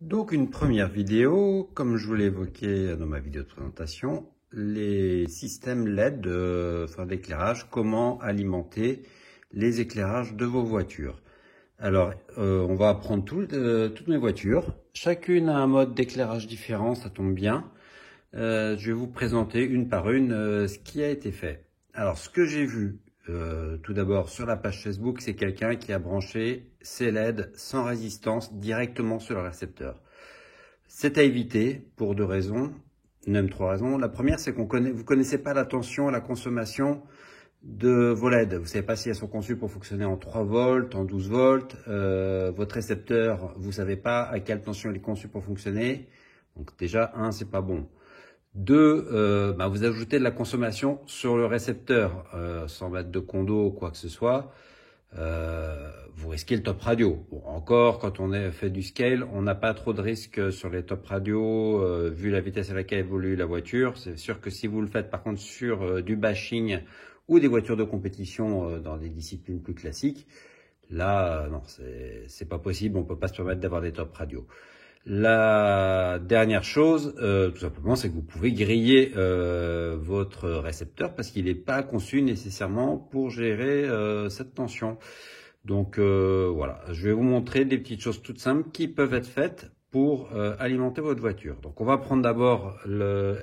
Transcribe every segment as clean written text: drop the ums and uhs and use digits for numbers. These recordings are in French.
Donc une première vidéo, comme je vous l'ai évoqué dans ma vidéo de présentation, les systèmes LED, d'éclairage, comment alimenter les éclairages de vos voitures. Alors, on va prendre toutes mes voitures. Chacune a un mode d'éclairage différent, ça tombe bien. Je vais vous présenter une par une ce qui a été fait. Alors, ce que j'ai vu, tout d'abord sur la page Facebook, c'est quelqu'un qui a branché ses LED sans résistance directement sur le récepteur. C'est à éviter pour deux raisons, même trois raisons. La première, c'est vous connaissez pas la tension, la consommation de vos LED. Vous savez pas si elles sont conçues pour fonctionner en 3 volts, en 12 volts. Votre récepteur, vous savez pas à quelle tension il est conçu pour fonctionner. Donc déjà, c'est pas bon. Deux, vous ajoutez de la consommation sur le récepteur, sans mettre de condo ou quoi que ce soit. Vous risquez le top radio. Bon, encore, quand on fait du scale, on n'a pas trop de risques sur les top radio, vu la vitesse à laquelle évolue la voiture. C'est sûr que si vous le faites par contre sur du bashing ou des voitures de compétition dans des disciplines plus classiques, là, non, c'est pas possible, on peut pas se permettre d'avoir des top radio. La dernière chose, tout simplement, c'est que vous pouvez griller votre récepteur parce qu'il n'est pas conçu nécessairement pour gérer cette tension. Donc voilà, je vais vous montrer des petites choses toutes simples qui peuvent être faites pour alimenter votre voiture. Donc on va prendre d'abord le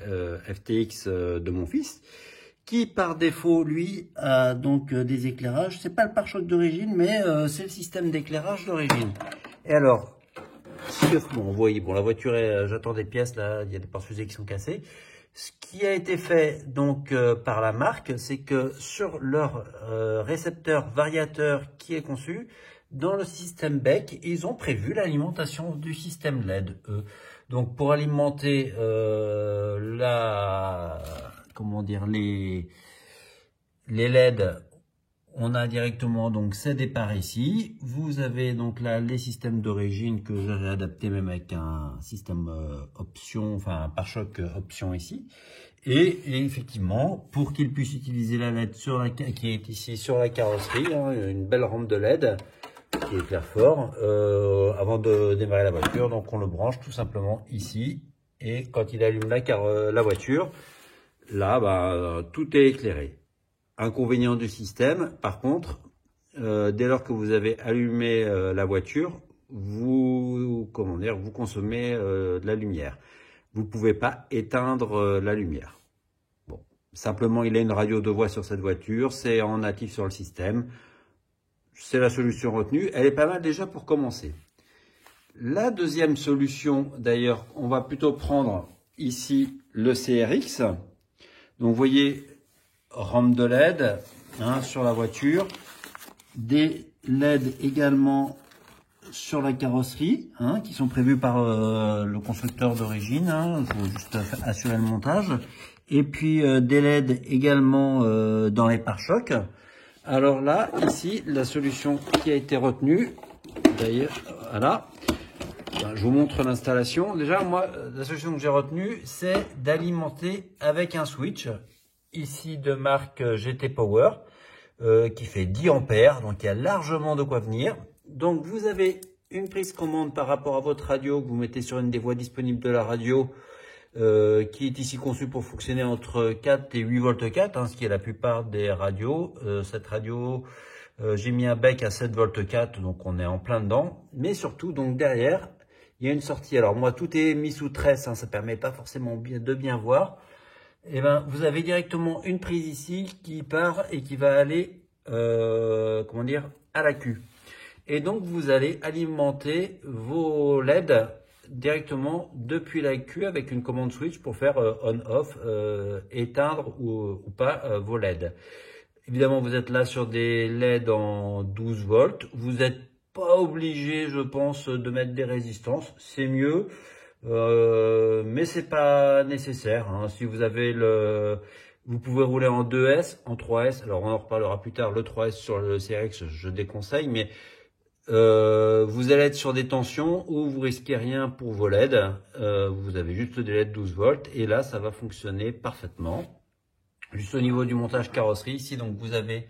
FTX de mon fils, qui par défaut, lui, a donc des éclairages. C'est pas le pare-choc d'origine, mais c'est le système d'éclairage d'origine. Et alors, bon, vous voyez, la voiture, j'attends des pièces, là, il y a des pare-fusées qui sont cassées. Ce qui a été fait donc par la marque, c'est que sur leur récepteur variateur qui est conçu, dans le système BEC, ils ont prévu l'alimentation du système LED, eux. Donc pour alimenter les LED, on a directement donc ces départs ici. Vous avez donc là les systèmes d'origine que j'ai adapté même avec un système option, enfin un pare-choc option ici. Et effectivement, pour qu'il puisse utiliser la LED qui est ici sur la carrosserie, une belle rampe de LED qui éclaire fort avant de démarrer la voiture. Donc on le branche tout simplement ici. Et quand il allume la voiture, là, tout est éclairé. Inconvénient du système, par contre, dès lors que vous avez allumé la voiture, vous consommez de la lumière. Vous ne pouvez pas éteindre la lumière. Bon, simplement, il a une radio de voix sur cette voiture, c'est en natif sur le système. C'est la solution retenue. Elle est pas mal déjà pour commencer. La deuxième solution, d'ailleurs, on va plutôt prendre ici le CRX. Donc, vous voyez, rampe de LED sur la voiture, des LED également sur la carrosserie qui sont prévus par le constructeur d'origine. Il faut juste assurer le montage. Et puis des LED également dans les pare-chocs. Alors là, ici, la solution qui a été retenue, d'ailleurs, voilà. Je vous montre l'installation. Déjà, moi, la solution que j'ai retenue, c'est d'alimenter avec un switch, ici de marque GT Power, qui fait 10 ampères, donc il y a largement de quoi venir. Donc vous avez une prise commande par rapport à votre radio que vous mettez sur une des voies disponibles de la radio, qui est ici conçue pour fonctionner entre 4 et 8 volts 4, ce qui est la plupart des radios. Cette radio, j'ai mis un bec à 7 volts 4, donc on est en plein dedans. Mais surtout, donc derrière, il y a une sortie. Alors moi, tout est mis sous tresse, ça permet pas forcément de bien voir. Et vous avez directement une prise ici qui part et qui va aller, à la Q. Et donc, vous allez alimenter vos LED directement depuis la Q avec une commande switch pour faire on-off, éteindre ou pas vos LED. Évidemment, vous êtes là sur des LED en 12 volts. Vous n'êtes pas obligé, je pense, de mettre des résistances. C'est mieux. Mais c'est pas nécessaire. Si vous avez vous pouvez rouler en 2S, en 3S. Alors on en reparlera plus tard. Le 3S sur le CRX, je déconseille, mais vous allez être sur des tensions où vous risquez rien pour vos LED. Vous avez juste des LED 12 volts et là ça va fonctionner parfaitement. Juste au niveau du montage carrosserie, ici donc vous avez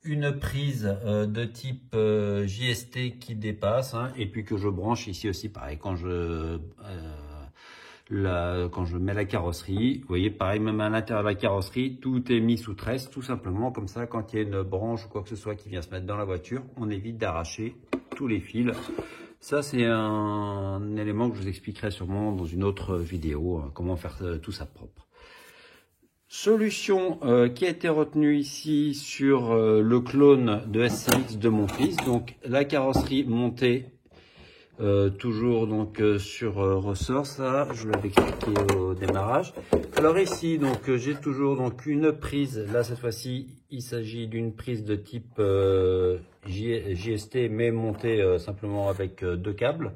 une prise de type JST qui dépasse, hein, et puis que je branche ici aussi, pareil, quand je mets la carrosserie. Vous voyez, pareil, même à l'intérieur de la carrosserie, tout est mis sous tresse, tout simplement, comme ça, quand il y a une branche ou quoi que ce soit qui vient se mettre dans la voiture, on évite d'arracher tous les fils. Ça, c'est un élément que je vous expliquerai sûrement dans une autre vidéo, hein, comment faire tout ça propre. Solution qui a été retenue ici sur le clone de SCX de mon fils. Donc la carrosserie montée toujours donc sur ressort, ça je vous l'avais expliqué au démarrage. Alors ici donc j'ai toujours donc une prise, là cette fois-ci il s'agit d'une prise de type JST mais montée simplement avec deux câbles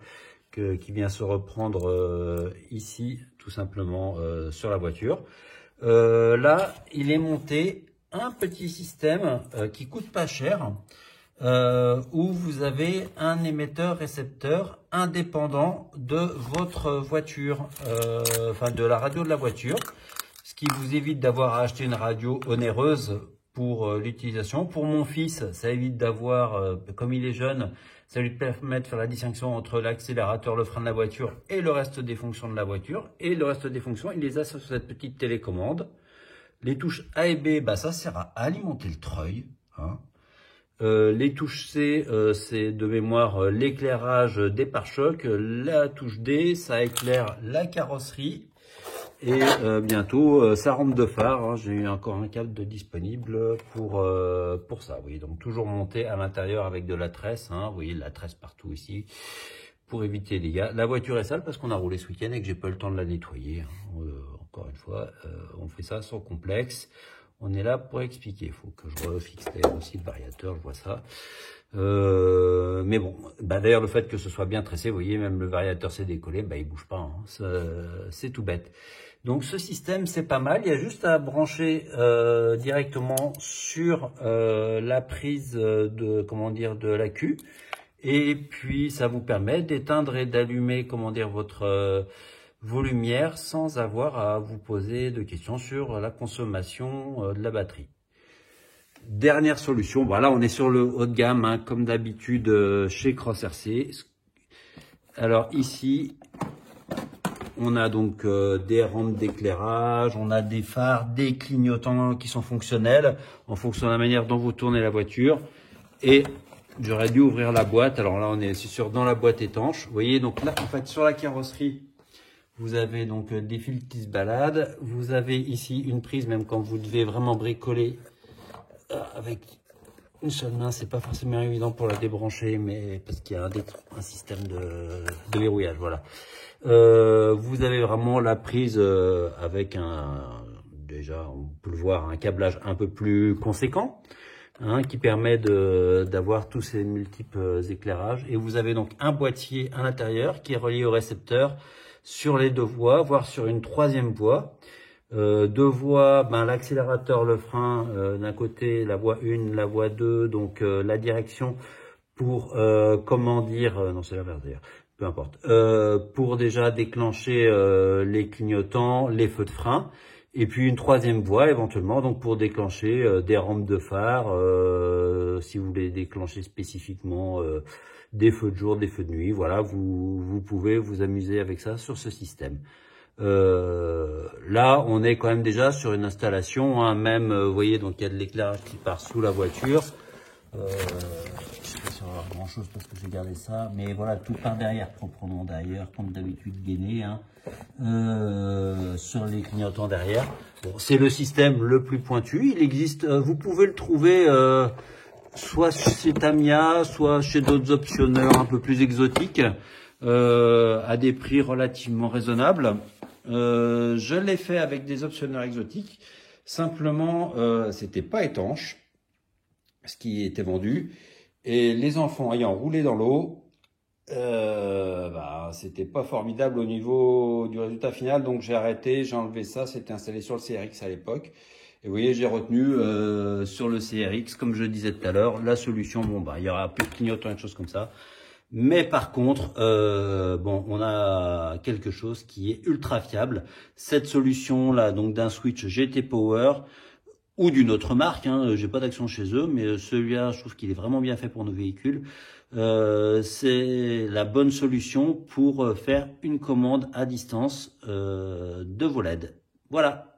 qui vient se reprendre ici tout simplement sur la voiture. Là, il est monté un petit système qui coûte pas cher, où vous avez un émetteur-récepteur indépendant de votre voiture, enfin de la radio de la voiture, ce qui vous évite d'avoir à acheter une radio onéreuse pour l'utilisation. Pour mon fils, ça évite d'avoir, comme il est jeune, ça lui permet de faire la distinction entre l'accélérateur, le frein de la voiture et le reste des fonctions de la voiture. Et le reste des fonctions, il les a sur cette petite télécommande. Les touches A et B, bah, ça sert à alimenter le treuil, hein. Les touches C, c'est de mémoire l'éclairage des pare-chocs. La touche D, ça éclaire la carrosserie. Et bientôt, sa rampe de phare, hein, j'ai eu encore un câble de disponible pour ça. Vous voyez, donc toujours monté à l'intérieur avec de la tresse. Hein, vous voyez, la tresse partout ici pour éviter les dégâts. La voiture est sale parce qu'on a roulé ce week-end et que j'ai pas eu le temps de la nettoyer. Hein. Encore une fois, on fait ça sans complexe. On est là pour expliquer. Il faut que je refixe aussi le variateur, je vois ça. Mais bon, bah d'ailleurs le fait que ce soit bien tressé, vous voyez, même le variateur s'est décollé, bah il bouge pas, hein, c'est tout bête. Donc ce système c'est pas mal, il y a juste à brancher directement sur la prise de comment dire de la Q, et puis ça vous permet d'éteindre et d'allumer comment dire votre vos lumières sans avoir à vous poser de questions sur la consommation de la batterie. Dernière solution, voilà, on est sur le haut de gamme, hein, comme d'habitude chez Cross RC. Alors ici, on a donc des rampes d'éclairage, on a des phares, des clignotants qui sont fonctionnels en fonction de la manière dont vous tournez la voiture. Et j'aurais dû ouvrir la boîte, alors là on est sur dans la boîte étanche. Vous voyez, donc là en fait sur la carrosserie, vous avez donc des fils qui se baladent. Vous avez ici une prise, même quand vous devez vraiment bricoler avec une seule main, c'est pas forcément évident pour la débrancher, mais parce qu'il y a un système de verrouillage, voilà. Vous avez vraiment la prise avec déjà on peut le voir, un câblage un peu plus conséquent, hein, qui permet d'avoir tous ces multiples éclairages. Et vous avez donc un boîtier à l'intérieur qui est relié au récepteur sur les deux voies, voire sur une troisième voie. Deux voies, ben, l'accélérateur, le frein d'un côté, la voie 1, la voie 2, donc la direction pour, comment dire, non c'est l'inverse d'ailleurs, peu importe, pour déjà déclencher les clignotants, les feux de frein, et puis une troisième voie éventuellement donc pour déclencher des rampes de phare, si vous voulez déclencher spécifiquement des feux de jour, des feux de nuit, voilà, vous pouvez vous amuser avec ça sur ce système. Là, on est quand même déjà sur une installation, hein, même, vous voyez, donc il y a de l'éclairage qui part sous la voiture. Je sais pas si on va avoir grand chose parce que j'ai gardé ça, mais voilà, tout par derrière proprement d'ailleurs, comme d'habitude gainé, hein, sur les clignotants derrière. Bon, c'est le système le plus pointu. Il existe, vous pouvez le trouver soit chez Tamiya, soit chez d'autres optionneurs un peu plus exotiques, à des prix relativement raisonnables. Je l'ai fait avec des optionneurs exotiques. Simplement, c'était pas étanche, ce qui était vendu. Et les enfants ayant roulé dans l'eau, bah, c'était pas formidable au niveau du résultat final. Donc j'ai arrêté, j'ai enlevé ça. C'était installé sur le CRX à l'époque. Et vous voyez, j'ai retenu sur le CRX, comme je disais tout à l'heure, la solution. Bon, bah, il y aura plus de clignotants et des choses comme ça. Mais par contre, bon, on a quelque chose qui est ultra fiable. Cette solution là, donc d'un switch GT Power, ou d'une autre marque, hein, j'ai pas d'action chez eux, mais celui-là, je trouve qu'il est vraiment bien fait pour nos véhicules. C'est la bonne solution pour faire une commande à distance de vos LED. Voilà.